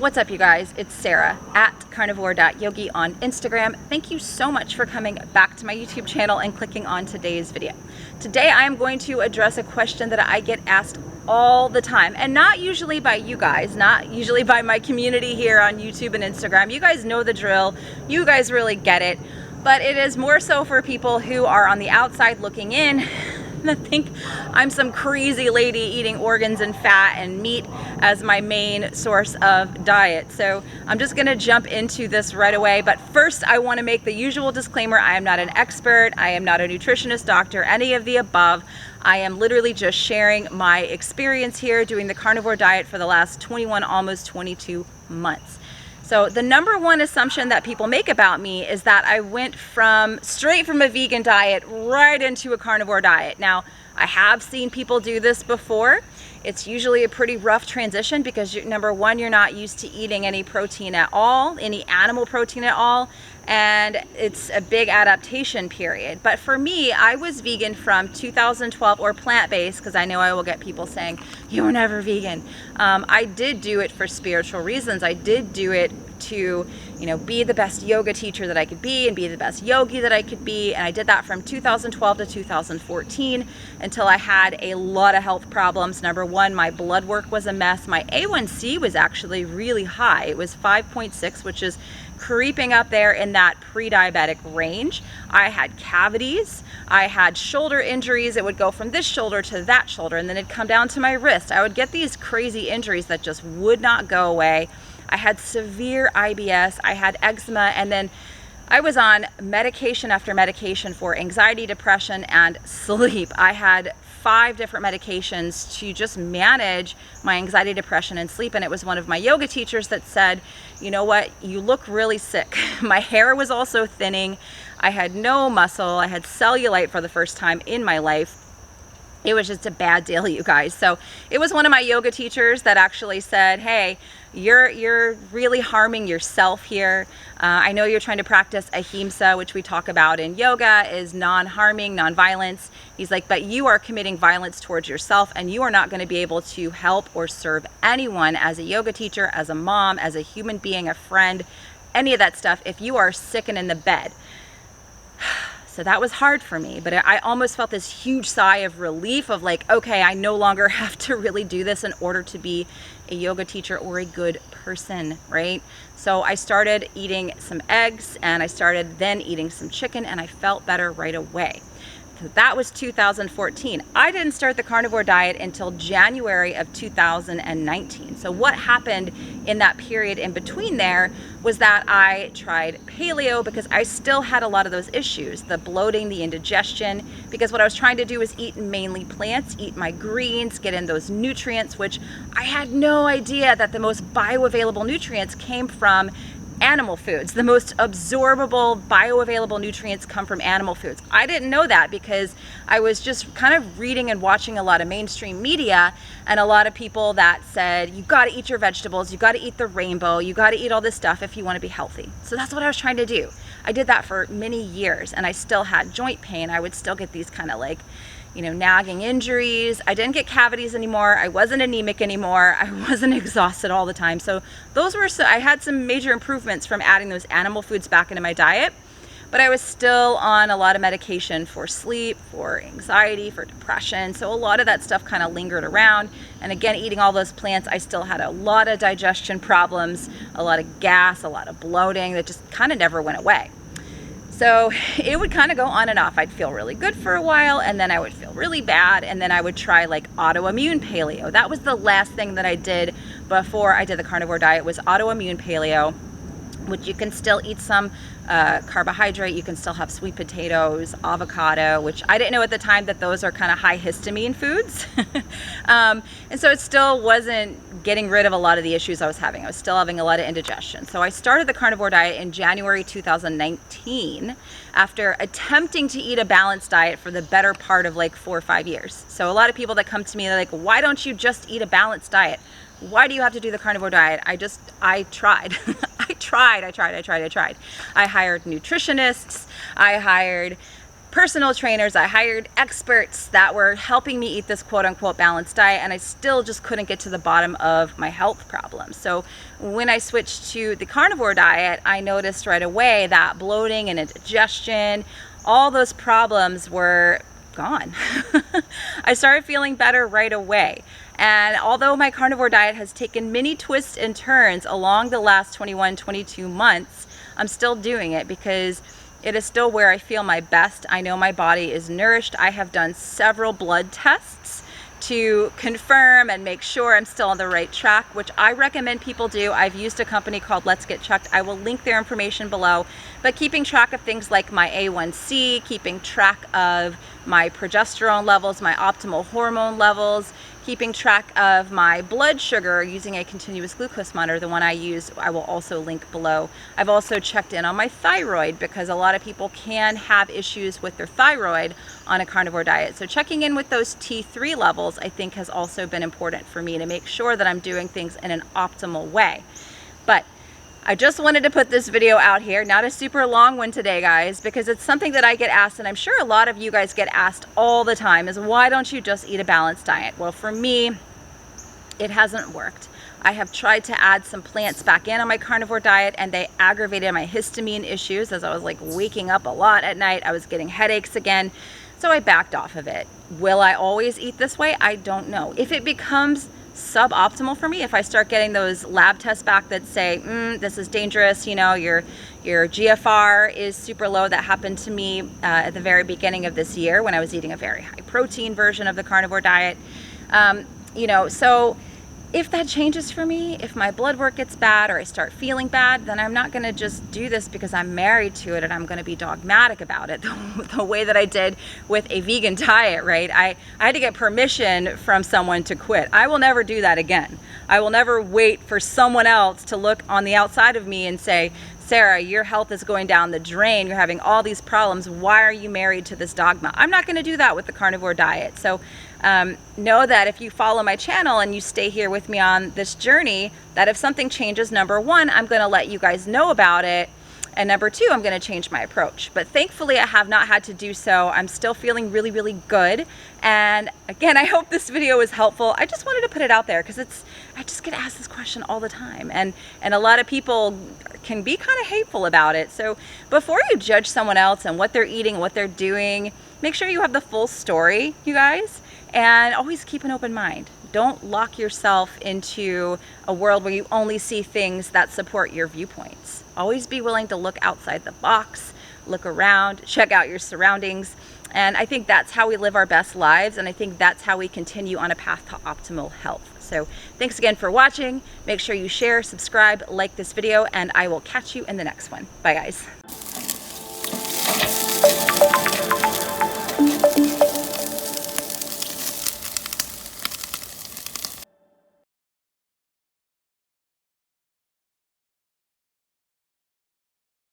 What's up, you guys? It's Sarah at carnivore.yogi on Instagram. Thank you so much for coming back to my YouTube channel and clicking on today's video. Today I am going to address a question that I get asked all the time, and not usually by you guys, not usually by my community here on YouTube and Instagram. You guys know the drill. You guys really get it. But it is more so for people who are on the outside looking in that think I'm some crazy lady eating organs and fat and meat as my main source of diet. So I'm just gonna jump into this right away. But first, I wanna make the usual disclaimer. I am not an expert. I am not a nutritionist, doctor, any of the above. I am literally just sharing my experience here doing the carnivore diet for the last 21, almost 22 months. So the number one assumption that people make about me is that I went straight from a vegan diet right into a carnivore diet. Now, I have seen people do this before. It's usually a pretty rough transition because number one, you're not used to eating any protein at all, any animal protein at all, and it's a big adaptation period. But for me, I was vegan from 2012, or plant-based, because I know I will get people saying, you were never vegan. I did do it for spiritual reasons. I did do it to, be the best yoga teacher that I could be and be the best yogi that I could be. And I did that from 2012 to 2014 until I had a lot of health problems. Number one, my blood work was a mess. My A1C was actually really high. It was 5.6, which is creeping up there in that pre-diabetic range. I had cavities. I had shoulder injuries. It would go from this shoulder to that shoulder, and then it'd come down to my wrist. I would get these crazy injuries that just would not go away. I had severe IBS, I had eczema, and then I was on medication after medication for anxiety, depression, and sleep. I had 5 different medications to just manage my anxiety, depression, and sleep. And it was one of my yoga teachers that said, you know what, you look really sick. My hair was also thinning. I had no muscle. I had cellulite for the first time in my life. It was just a bad deal, you guys. So it was one of my yoga teachers that actually said, hey, you're really harming yourself here. I know you're trying to practice ahimsa, which we talk about in yoga, is non-harming, non-violence. He's like, but you are committing violence towards yourself, and you are not going to be able to help or serve anyone as a yoga teacher, as a mom, as a human being, a friend, any of that stuff if you are sick and in the bed. So that was hard for me, but I almost felt this huge sigh of relief of like, okay, I no longer have to really do this in order to be a yoga teacher or a good person, right? So I started eating some eggs, and I started then eating some chicken, and I felt better right away. So that was 2014. I didn't start the carnivore diet until January of 2019. So what happened in that period in between there was that I tried paleo because I still had a lot of those issues, the bloating, the indigestion, because what I was trying to do was eat mainly plants, eat my greens, get in those nutrients, which I had no idea that the most bioavailable nutrients came from animal foods. The most absorbable, bioavailable nutrients come from animal foods. I didn't know that because I was just kind of reading and watching a lot of mainstream media and a lot of people that said, you got to eat your vegetables, you got to eat the rainbow, you got to eat all this stuff if you want to be healthy. So that's what I was trying to do. I did that for many years, and I still had joint pain. I would still get these kind of like, nagging injuries. I didn't get cavities anymore. I wasn't anemic anymore. I wasn't exhausted all the time. So I had some major improvements from adding those animal foods back into my diet, but I was still on a lot of medication for sleep, for anxiety, for depression. So a lot of that stuff kind of lingered around. And again, eating all those plants, I still had a lot of digestion problems, a lot of gas, a lot of bloating that just kind of never went away. So it would kind of go on and off. I'd feel really good for a while, and then I would feel really bad, and then I would try like autoimmune paleo. That was the last thing that I did before I did the carnivore diet, was autoimmune paleo, which you can still eat some carbohydrate. You can still have sweet potatoes, avocado, which I didn't know at the time that those are kind of high histamine foods. And so it still wasn't getting rid of a lot of the issues I was having. I was still having a lot of indigestion. So I started the carnivore diet in January 2019 after attempting to eat a balanced diet for the better part of like 4 or 5 years. So a lot of people that come to me, they're like, why don't you just eat a balanced diet? Why do you have to do the carnivore diet? I tried. I tried. I hired nutritionists. I hired personal trainers, I hired experts that were helping me eat this quote-unquote balanced diet, and I still just couldn't get to the bottom of my health problems. So when I switched to the carnivore diet, I noticed right away that bloating and indigestion, all those problems were gone. I started feeling better right away. And although my carnivore diet has taken many twists and turns along the last 21, 22 months, I'm still doing it because it is still where I feel my best. I know my body is nourished. I have done several blood tests to confirm and make sure I'm still on the right track, which I recommend people do. I've used a company called Let's Get Checked. I will link their information below. But keeping track of things like my A1C, keeping track of my progesterone levels, my optimal hormone levels, keeping track of my blood sugar using a continuous glucose monitor, the one I use, I will also link below. I've also checked in on my thyroid because a lot of people can have issues with their thyroid on a carnivore diet. So checking in with those T3 levels, I think, has also been important for me to make sure that I'm doing things in an optimal way. But I just wanted to put this video out here, not a super long one today, guys, because it's something that I get asked, and I'm sure a lot of you guys get asked all the time, is why don't you just eat a balanced diet? Well, for me, it hasn't worked. I have tried to add some plants back in on my carnivore diet, and they aggravated my histamine issues as I was like waking up a lot at night. I was getting headaches again, so I backed off of it. Will I always eat this way? I don't know. If it becomes suboptimal for me, if I start getting those lab tests back that say this is dangerous, you know, your GFR is super low. That happened to me at the very beginning of this year when I was eating a very high protein version of the carnivore diet. You know, so if that changes for me, if my blood work gets bad or I start feeling bad, then I'm not going to just do this because I'm married to it and I'm going to be dogmatic about it the way that I did with a vegan diet, right? I had to get permission from someone to quit. I will never do that again. I will never wait for someone else to look on the outside of me and say, Sarah, your health is going down the drain. You're having all these problems. Why are you married to this dogma? I'm not going to do that with the carnivore diet. So know that if you follow my channel and you stay here with me on this journey, that if something changes, number one, I'm going to let you guys know about it. And number two, I'm going to change my approach. But thankfully, I have not had to do so. I'm still feeling really, really good. And again, I hope this video was helpful. I just wanted to put it out there because I just get asked this question all the time. And a lot of people can be kind of hateful about it. So before you judge someone else and what they're eating, what they're doing, make sure you have the full story, you guys. And always keep an open mind. Don't lock yourself into a world where you only see things that support your viewpoints. Always be willing to look outside the box, look around, check out your surroundings. And I think that's how we live our best lives. And I think that's how we continue on a path to optimal health. So thanks again for watching. Make sure you share, subscribe, like this video, and I will catch you in the next one. Bye, guys.